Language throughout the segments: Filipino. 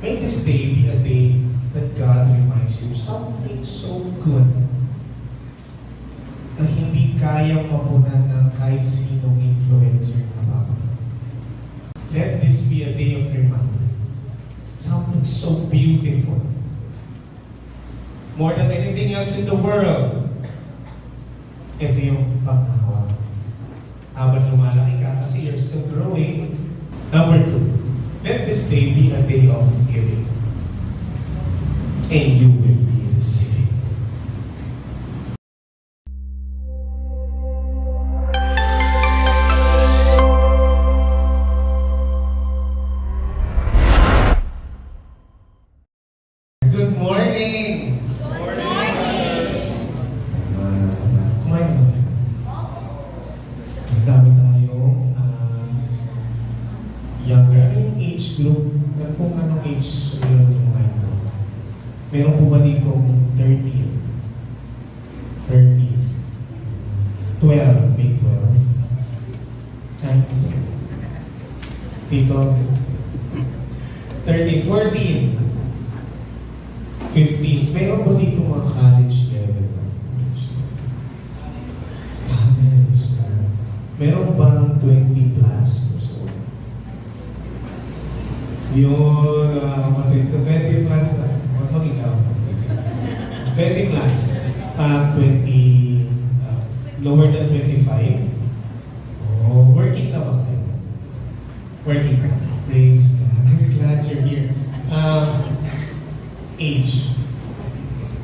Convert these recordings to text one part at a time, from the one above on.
May this day be a day that God reminds you of something so good na hindi kayang mapunan ng kahit sinong influencer na bababa. Let this be a day of reminder. Something so beautiful. More than anything else in the world, ito yung pag-awa. Habang lumalaki ka kasi you're still growing. Number 2, let this day be a day of giving. And you will be receiving. Good morning! Kumain ba kayo? Ang dami tayong younger. Ano yung age group? Ano kung anong age yun yung mga ito? Meron po ba ditong 13? 13? 12? May 12? Ay, Tito? 13, 14? 15? Meron ba dito mga college level? College. Meron bang 20 plus? Yun, kapatid, 20 plus, wag ikaw. 20 plus, 20, lower than 25. Oh, working na ba kayo? Working na. Praise God. I'm glad you're here. Age,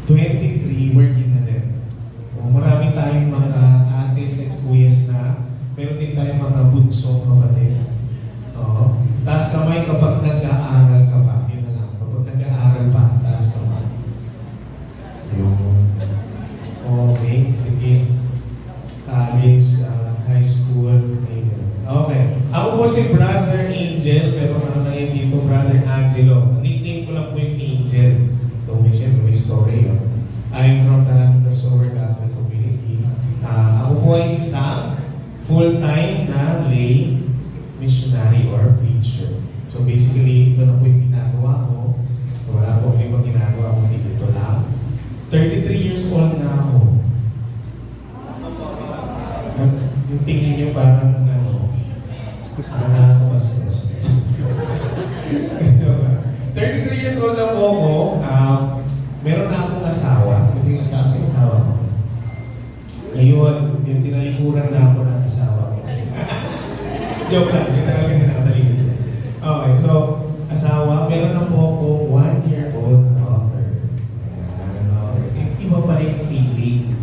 23, working na din. Oh, marami tayong mga ates at kuyas na, meron din tayong mga bunsong kapatid. Oo. Taas kamay kapag nag-aaral ka pa. Yun na lang. Kapag nag-aaral pa, taas kamay. Yun. Okay. Sige. College, high school. Okay. Ako po si Brother Angel, pero ano na yun dito, Brother Angelo. Nickname ko lang po yung Angel. Though may siyempre may story yun. I'm from the Sower Catholic community. Ako po ay isang full-time na lay missionary or preacher. So basically, ito na po yung ginagawa ko. Wala po ibang ginagawa ko, hindi ito lang. 33 years old na ako. Yung tingin niyo parang parang nakakabastos. 33 years old na po ako. Meron na akong asawa. Ito yung asawa ko. Ngayon, yung tinalikuran na ako ng asawa ko. Joke lang, hindi talaga kasi nakatalikod siya. Okay, so, asawa, meron na po ako 1-year-old daughter. Iba pala yung feeling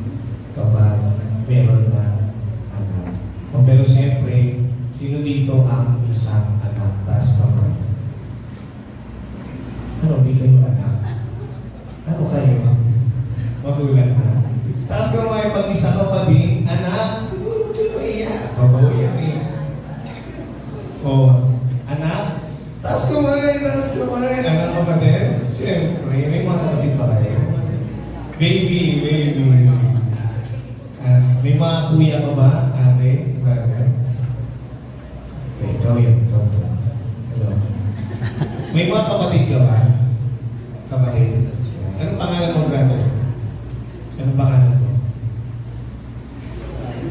kapag meron na anak. Pero siyempre, sino dito ang isang anak? Taas kamay. Ano, di kayo anak? Ano kayo? Magulat na. Taas kamay, pag isa ka pa din, anak, iya. Totoo yan eh. O, anak, taas kamay. Anak ka ba din? Siyempre, may mga kapit pa kayo. Baby. May mga kuya ka ba, ate, brother? Okay, ikaw yun. Hello. May mga kapatid ka ba? Kapatid? Anong pangalan mo, brother? Anong pangalan mo?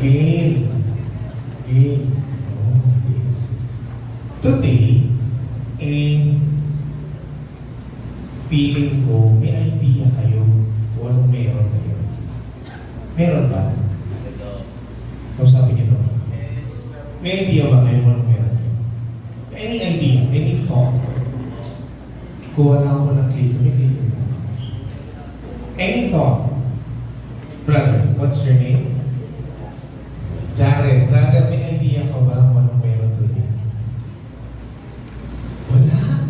Gail. Today, feeling ko, may idea kayo kung anong meron ngayon. Meron ba? Kung sabi niyo naman. May idea ba kayo kung anong meron ngayon? Any idea? Any thought? Kuha lang ako ng clip. May clip na. Any thought? Brother, what's your name? Jared. Brother, may idea ka ba kung anong meron today? Wala.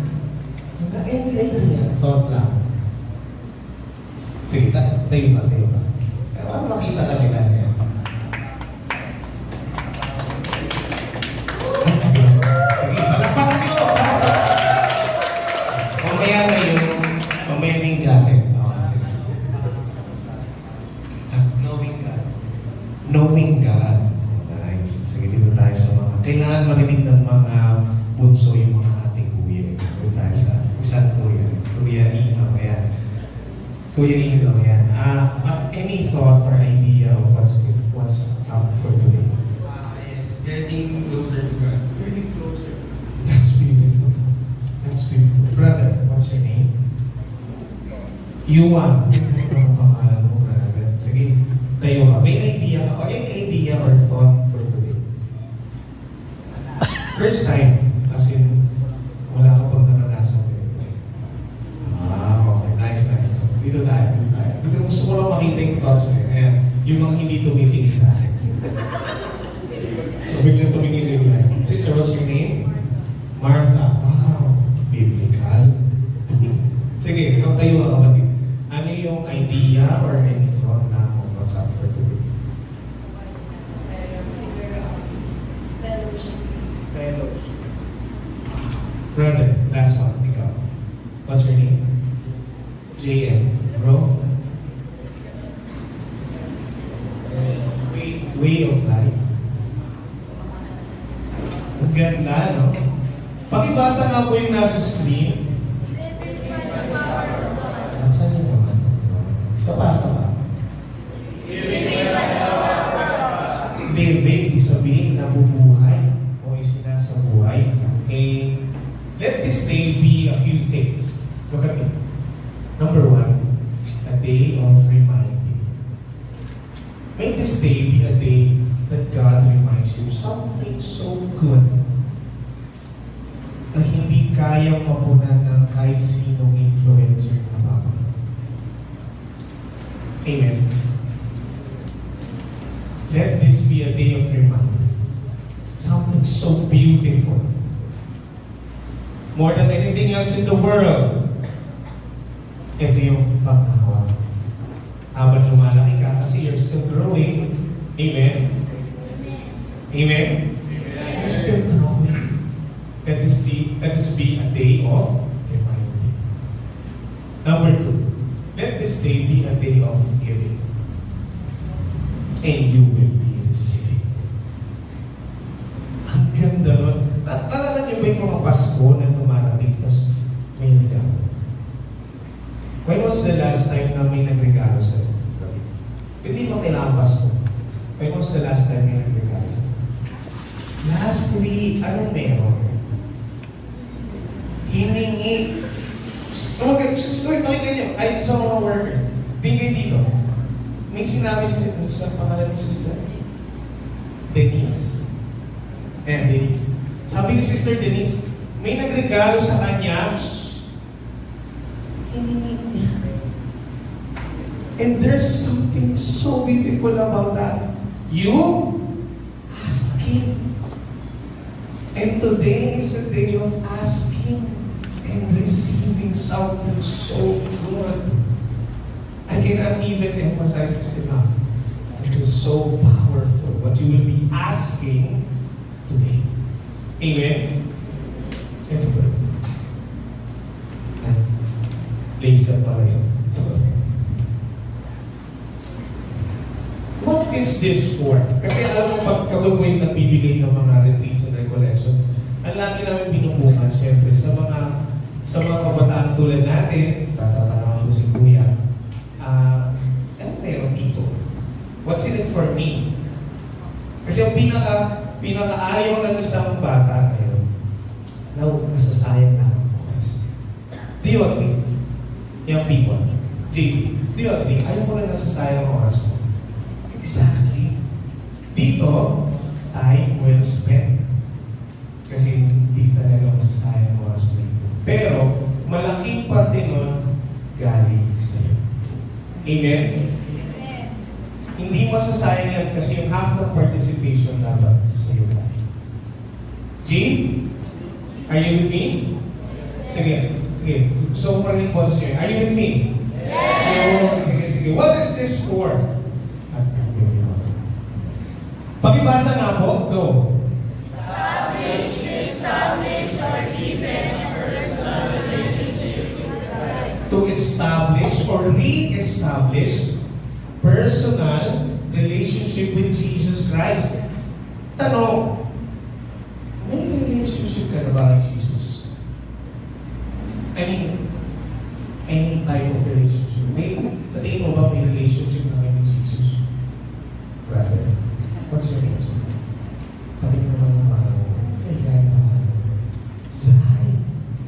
Any idea? Thought lang. Sige, tayo ba? Pero ano makita ka nila niya? Sige, palakpakan nyo! Mamaya ngayon, mamaya ng jacket. Sige. Knowing God. Nice. Sige, dito tayo sa mga... Kailangan marinig ng mga bunso yung mga ating kuya. Dito tayo sa isang kuya. Kuya Ino, yan. Kuya Ino, yan. Any thought or idea of what's up for today? Yes, getting closer to God. Getting closer. That's beautiful. That's beautiful. Brother, what's your name? Yuan. Ano ang pangalan mo, brother? Sige, tayo ka. May idea ka or any idea or thought for today? First time, as in, wala ka pang naranasan ganito. Okay. Nice. Dito tayo. Dito gusto ko lang makita yung thoughts mo. Ayan, yung mga hindi tumitingin sa akin. Biglang tumingin yung life. Sister, what's your name? Martha. Wow, biblical. Sige, ikaw tayo ka kapatid. Ano yung idea or any thought na what's up for today? Fellowship. Brother, last one, ikaw. What's your name? JM. Bro? Way of life. Ang ganda, no? Pakibasa nga po yung nasa screen. Nasaan yun naman? Sa basa ka. Living, sabihin, nabubuhay o isinasabuhay. Okay? Let this day be a few things. Look at me. Number one, a day of reminding. May this day be a day that God reminds you of something so good na hindi kayang mapunan ng kahit sinong influencer na baba. Amen. Let this be a day of reminding. Something so beautiful. More than anything else in the world. Ito yung panghawa. Habang lumalaki ka kasi you're still growing. Amen? Amen? You're still growing. Let this be a day of reminding. Number two, let this day be a day of giving. And you will be receiving. Ang ganda nun. Naalala niyo ba yung mga Pasko na dumarating tas may regalo? When was the last time na may nagregalo sa'yo? Hindi mo kailangan Pasko. When was the last time may nagregalo sa'yo? Last week, anong meron? Hiningi. Uy, pakita niyo, kahit sa mga workers, tingin dito. May sinabi sa pangalan ng sister. Denise. Denise. Sabi ni Sister Denise, may nagregalo sa kanya. Hiningi niya. And there's something so beautiful about that. You asking. And today is a day of asking and receiving something so good. I cannot even emphasize this enough. It is so powerful what you will be asking today. Amen? Ito ba? Place na pala yun. What is this for? Kasi alam mo, pag kami po yung nagbibigay ng mga retreats and recollections, ang lagi namin binubungan, siyempre, sa mga kabataan tulad natin, tatatanong ko si Kuya, ano meron dito? What's in it for me? Kasi ang pinaka-ayaw ng isang bata ngayon, nasasayang lang ang oras. Do you agree? Young people. JP, do you agree? Ayaw mo na nasasayang ang oras mo. Exactly. Dito, time well spent. Kasi hindi talaga masasayang ang oras mo dito. Pero, malaking parte nun, galing sa'yo. Amen? Hindi masasayang yan kasi yung half ng participation dapat sa'yo galing. G? Are you with me? Sige. Gusto ko marinig po siya. Are you with me? Yes! Sige. What is this for? Pakibasa nga po. Go. Establish or deepen a personal relationship with Christ. To establish or re-establish personal relationship with Jesus Christ. Tanong, may relationship ka na ba kay Jesus? I mean, Any type of relationship. Sa tingin mo ba may relationship na kayo with Jesus? Brother, what's your name? Patingin naman ng mga kaya naman. Zay.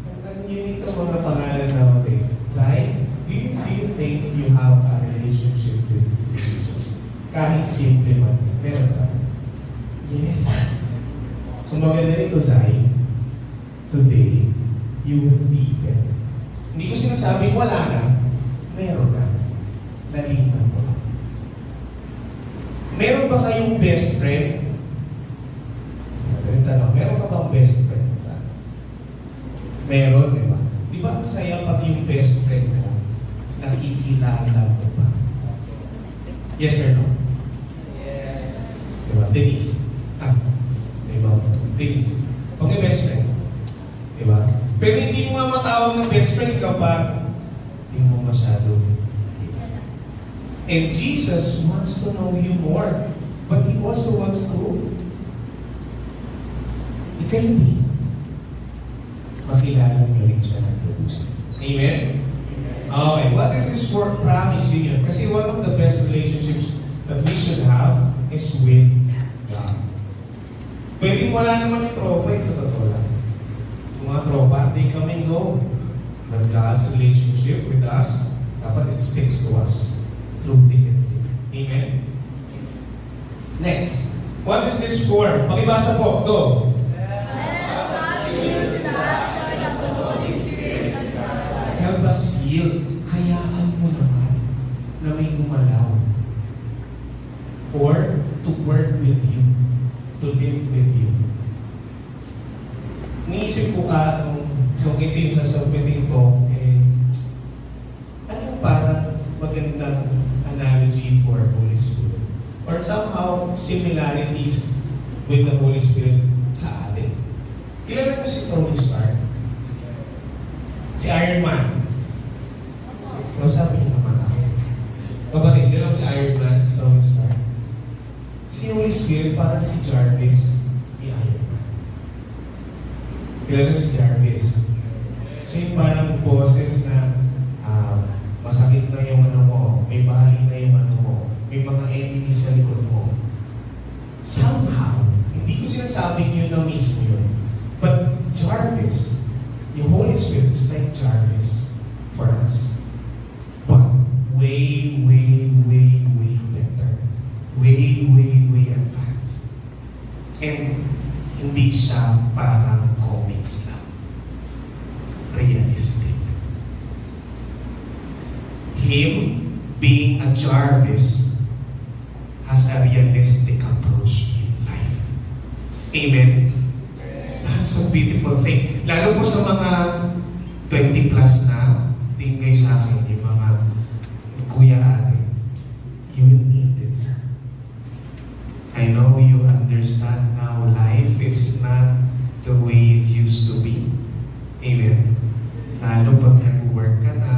Ang unique ng mga pangalan nowadays. Zay, do you think you have a relationship with Jesus? Kahit simple man. Meron ka? Yes. Kung maganda nito, Zay, today, you will be better. Hindi ko sinasabing wala na, meron na. Naliman mo lang. Meron ba kayong best friend? Meron ka bang best friend? Meron, di ba? Di ba ang saya pag yung best friend mo, nakikilala mo ba? Yes or no? Yes. Di ba? Denise. Di ba? Denise. Pag yung best friend, di ba? Pero hindi mo nga matawag ng best friend kapag hindi mo masyado kilala. And Jesus wants to know you more. But He also wants to ikalindi. Makilala niyo rin siya ng lubos. Amen? Okay, what is this for promise yun? Kasi one of the best relationships that we should have is with God. Pwedeng wala naman yung tropa sa totoo lang. Yung mga tropa, they come and go. But God's relationship with us, dapat it sticks to us through thick and thin. Amen? Next, what is this for? Pakibasa po, go! Help us yield. Hayaan mo naman na may gumalaw. Or to work with you. To live with you. Niisip ko ka nung ito yung sasabihin ko, ano yung parang magandang analogy for Holy Spirit? Or somehow similarities with the Holy Spirit sa atin. Kilala ko si Tony Stark? Si Iron Man. Ikaw sabi niyo naman ako. Kapatid, kilala ko si Iron Man, si Tony Stark. Si Holy Spirit parang si Jarvis ni Iron Man. Kilala ko si Jarvis. So yung parang boses na masakit na yung ano mo, may bali na yung ano mo, may mga enemies sa likod mo. Somehow, hindi ko sinasabing yun na mismo yun. But Jarvis, yung Holy Spirit is like Jarvis for us. But way, way, way, way better. Way, way, way advanced. And hindi siya parang comics lang. Realistic. Him being a Jarvis has a realistic approach in life. Amen? That's a beautiful thing. Lalo po sa mga 20 plus na, tingin kayo sa akin, yung mga kuya ate, you will need this. I know you understand now life is not the way it used to be. Amen? Lalo pag nag-work ka na,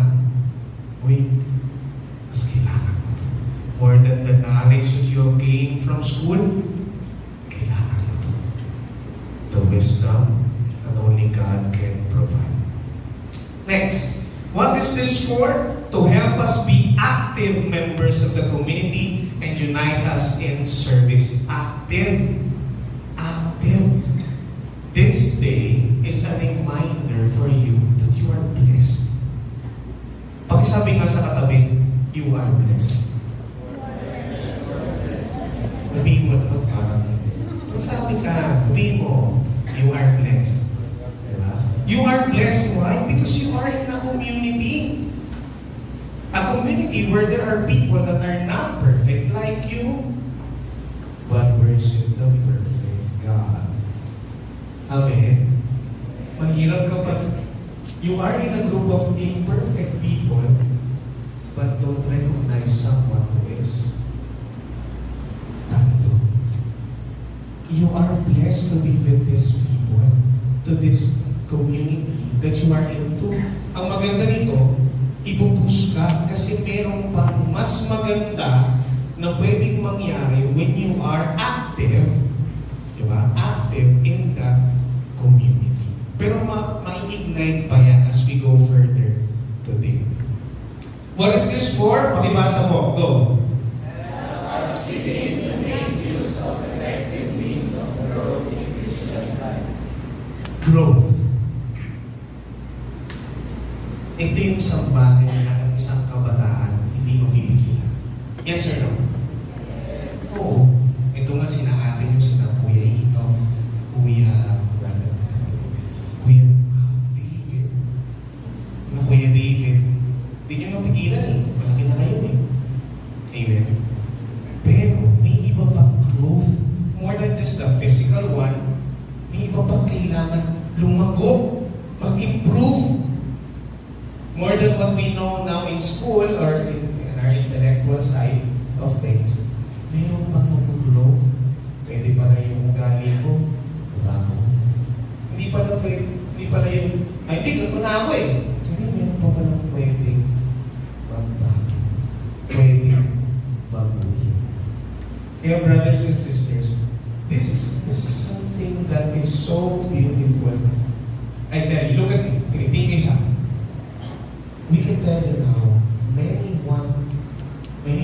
wait, mas kailangan mo to. More than the knowledge that you have gained from school, kailangan mo to. The wisdom that only God can provide. Next, what is this for? To help us be active members of the community and unite us in service. Active. Active. This day is a reminder for you that you are blessed. Pakisabi nga sa katabi, you are blessed. Sabihin mo naman parang, sabi ka, sabihin mo, you are blessed. Diba? You are blessed. Why? Because you are in a community. A community where there are people that are not perfect like you, but worship the perfect God. Amen? Mahirap kapag you are in a group of imperfect people, but don't recognize someone who is talo. You are blessed to be with these people, to this community that you are into. Ang maganda nito, ipupush ka kasi merong pang mas maganda na pwedeng mangyari when you are active, diba? Active in the community. Pero ma-ignite pa yan as we go further today. What is this for? Pakibasa mo. Go. Growth. Ito yung isang bagay na ang isang kabataan hindi mo pipigilan. Yes or no? Oo. Ito nga sinaatin yung sina Kuya Ino, Kuya David. Na Kuya David, hindi nyo napigilan eh. Malaki na kayo eh. Amen. Pero may iba pang growth. More than just the physical one, may iba pang kailangan lumago, mag-improve. More than what we know now in school or in our intellectual side of things, mayroon pang mag-grow. Pwede pala yung ugali ko, bago. Hindi pala yung, ay hindi, ganito na ako eh. Hindi, mayroon pa palang pwede magbago. Pwede baguhin. Kaya brothers and sisters, this is something that is so beautiful. I tell you, look at me. Tinitin kayo sa akin. We can tell you now, many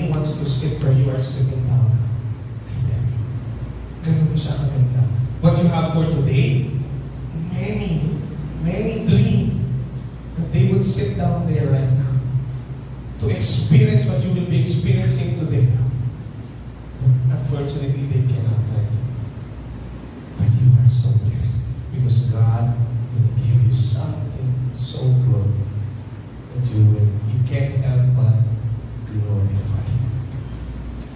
wants to sit where you are sitting down. I tell you, ganun siya kaganda. What you have for today, many dream that they would sit down there right now to experience what you will be experiencing today. But unfortunately, they cannot right now. But you are so blessed because God will give you something so good that you can't help but glorify.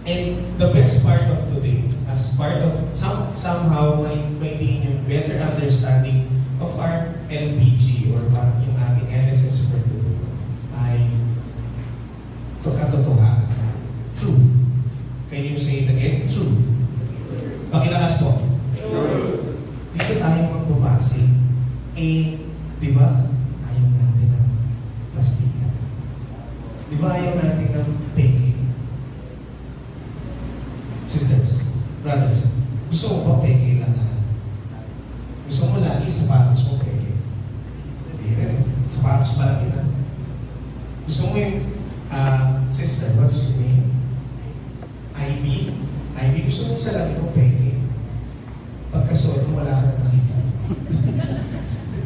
And the best part of today, as part of somehow may be yung better understanding of our LPG or yung ating LSS for today, ay katotohanan. Truth. Can you say it again? Truth. Pakilakas po. Dito tayo magbabase. Di ba? Ayaw natin ng plastikan. Di ba ayaw natin ng peke? Sisters, brothers, gusto mo ba peke lang na? Gusto mo lagi sapatos mo peke? Hindi rin. Sapatos pa lang yun. Gusto mo yung, sister, what's your name? Ivy? Ivy, gusto mo sa labi mo peke? Pagkasuot mo, wala ka na nakita.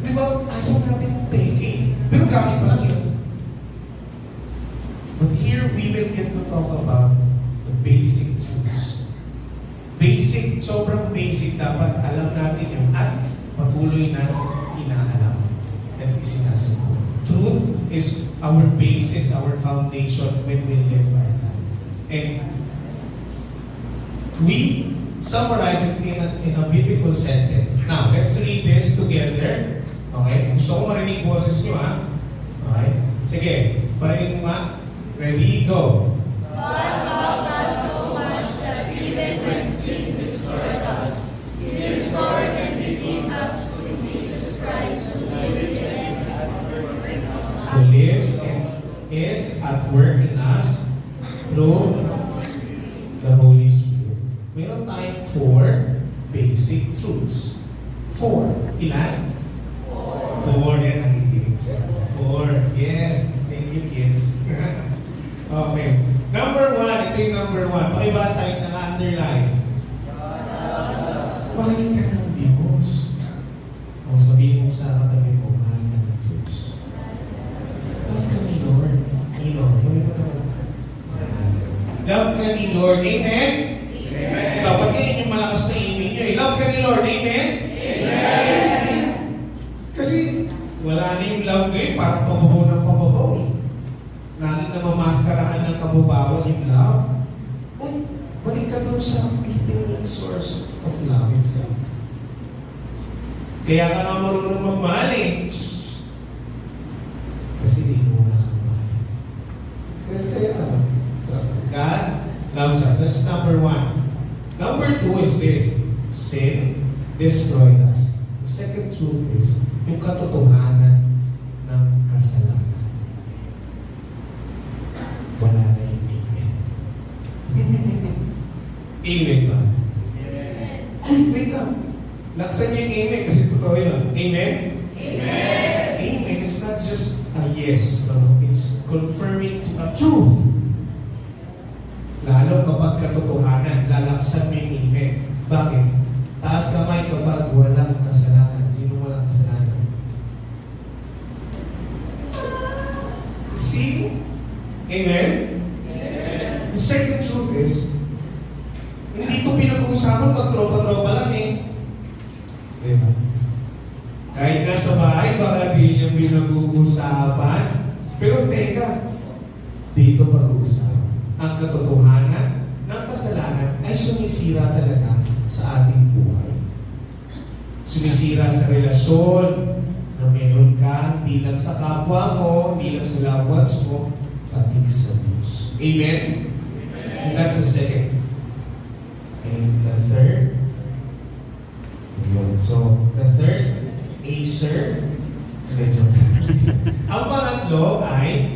Di ba, ayaw natin ng peke. Pero gamit pa lang yun. But here, we will get to talk about the basic truths. Basic, sobrang basic, dapat alam natin yun at patuloy na inaalam at isinasagot. Truth is our basis, our foundation when we live our life. And we summarize it in a beautiful sentence. Now, let's read this together. Okay? Gusto ko marinig boses nyo, ha? Okay? Sige, parinig mo nga. Ready? Go! God loved us so much that even when sin destroyed us, He restored and redeemed us through Jesus Christ, who lives and is at work in us through the Holy Spirit. Meron tayong 4 basic truths. 4. Ilan? 4. Yan, nakikinig sila. 4. Yes. Thank you, kids. Okay. Number 1. Ito yung number 1. Pakibasa yung naka-underline. Mahal ka ng Diyos. O sabihin mo sa katabi mo, mahal ka ng Diyos. Love ka ni Lord. Love ka ni Lord. Amen? Amen. Dapat ngayon yung malakas na amen nyo eh. Love ka ni Lord. Amen? Amen. Kasi wala na yung love ngayon. Parang pababaw ng pababaw eh. Lagi na mamaskarahan ng kababawan yung love. Uy, balik ka doon sa ultimate source of love itself. Kaya ka nga marunong magmahal eh. Kasi di mo na kang mahal. Kasi so, God loves us. That's number 1. Number 2 is this. Sin destroyed us. The second truth is yung katotohanan ng kasalanan. Wala na yung amen. Amen ba? Amen. Ay, wait up. Laksan niyo yung amen kasi totoo yun. Amen? Amen. Amen is not just a Yes, it's confirming to a truth. Lalo kapag katotohanan, lalaksan mo yung amen. Bakit? Taas kamay kapag walang kasalanan. Sino walang kasalanan? See? Amen? The second truth is, hindi ito pinag-uusapan pag tropa-tropa lang eh. Diba? Kahit nasa bahay, baka di niya pinag-uusapan. Pero teka, dito pag-uusapan. Ang katotohanan ng kasalanan ay sumisira talaga sa ating buhay. Sumisira sa relasyon na meron ka, hindi lang sa kapwa mo, hindi lang sa loved ones mo, pati sa Diyos. Amen? And that's the second. And the third, yun. So, the third, Acer, medyo. Ang pangatlo ay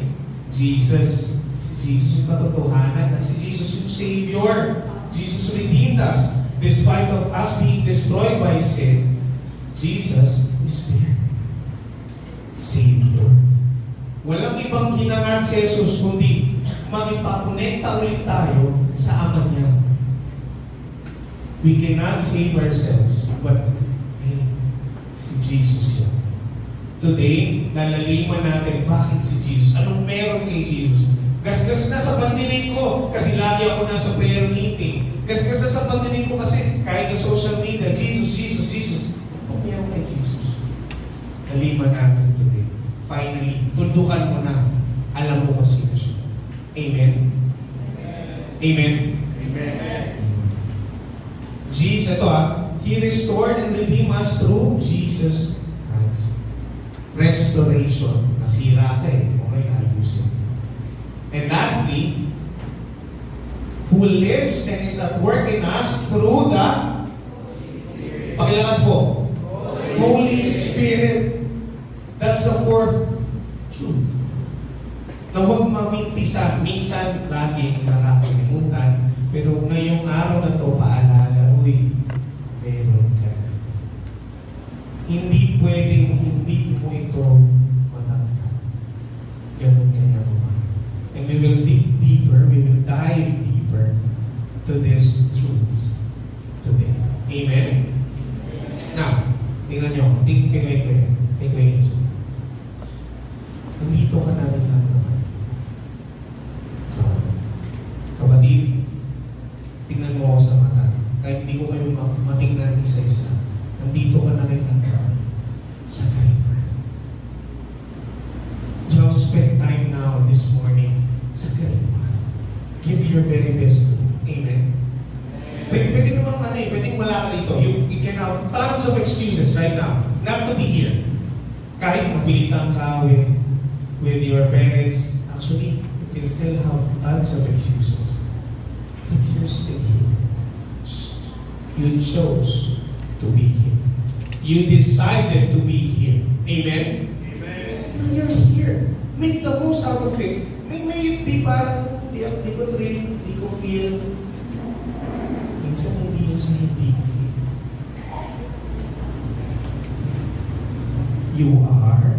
Jesus. Si Jesus yung katotohanan na si Jesus yung Savior. Jesus redeemed us. Despite of us being destroyed by sin, Jesus is there. Savior. Walang ibang hinangan si Jesus kundi makipakonekta ulit tayo sa Ama niya. We cannot save ourselves, but si Jesus yan. Today, lalaliman natin bakit si Jesus. Anong meron kay Jesus? Gasgas na sa pandinig ko kasi lagi ako nasa prayer meeting. Gasgas na sa pandinig ko kasi kahit sa social media, Jesus, Jesus, Jesus. Anong meron kay Jesus? Laliman natin today. Finally, tundukan mo na. Alam mo kung sino siya. Amen? Amen? Amen. Jesus, ito He restored and redeemed us through Jesus Christ. Restoration. Nasira ka eh. Okay, ayusin. And lastly, who lives and is at work in us through the pakilakas po. Holy Spirit. That's the fourth truth. Na huwag mamintisan. Minsan, lagi nakakalimutan. Pero ngayong araw na ito, paalala, uy, meron ka na. Hindi pwedeng hindi mo ito matanggap. Ganun kanya naman. And we will dig deeper, we will dive deeper to these truths today. Amen? Now, tingnan nyo, tingin kayo. Nandito ka na rin lang naman. Kapatid, tingnan mo ako sa mata. Kahit hindi ko kayo matingnan isa-isa. Nandito ka na rin lang naman. Sa Kaipan. You have spent time now this morning sa Kaipan. Give your very best to me. Amen? Pwede naman pwedeng wala ka dito. You can have tons of excuses right now not to be here. Kahit mapilitan ka with your parents, actually, you can still have tons of excuses. But you're still here. You chose to be here. You decided to be here. Amen? Amen. You're here. Make the most out of it. May it be parang di ko train, di ko feel. Minsan hindi yung sa hindi ko feel. You are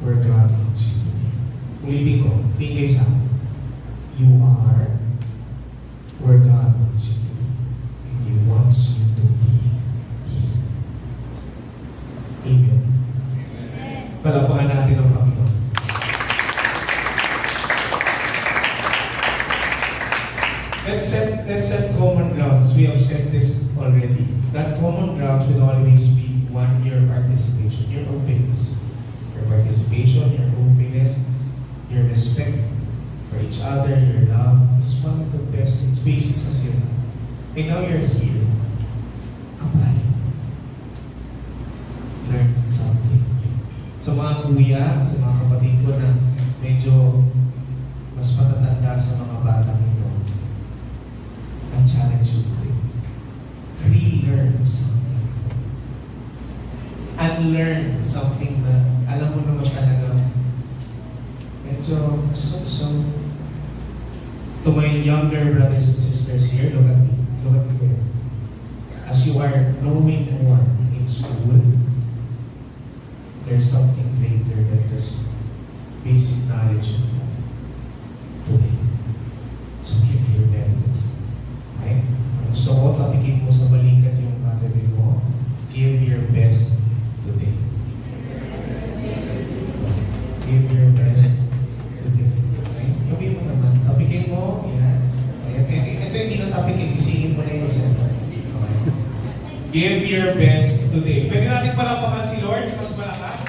where God wants you to be. Ulitin ko, tingin sa akin. You are where God wants you to be. And He wants you to be here. Amen. Palapakan natin ang Panginoon. Let's set common grounds. We have said this already. That common grounds will always be one, your participation, your openness. Your participation, your openness, your respect for each other, your love is one of the best things, basics as you know. And now you're here. Apply. Learn something new. Sa mga kuya, sa mga kapatid ko na medyo mas matatanda sa mga batang ito, I challenge you today. Relearn something. Unlearn something na alam mo naman talaga medyo so. To my younger brothers and sisters here, look at me. Look at me here. As you are knowing more in school, there's something greater than just basic knowledge of God today. So give your very best. Okay? Ang gusto ko, tapikin mo sa balikat yung katabi mo. Give your best today. Give your best today. Okay? Gabi mo naman. Tapikin mo. Yan. Ayan. Ito yung tinatapikin. Isingin mo na yun sa okay? Give your best today. Pwede natin palapakan si Lord. Mas malakas.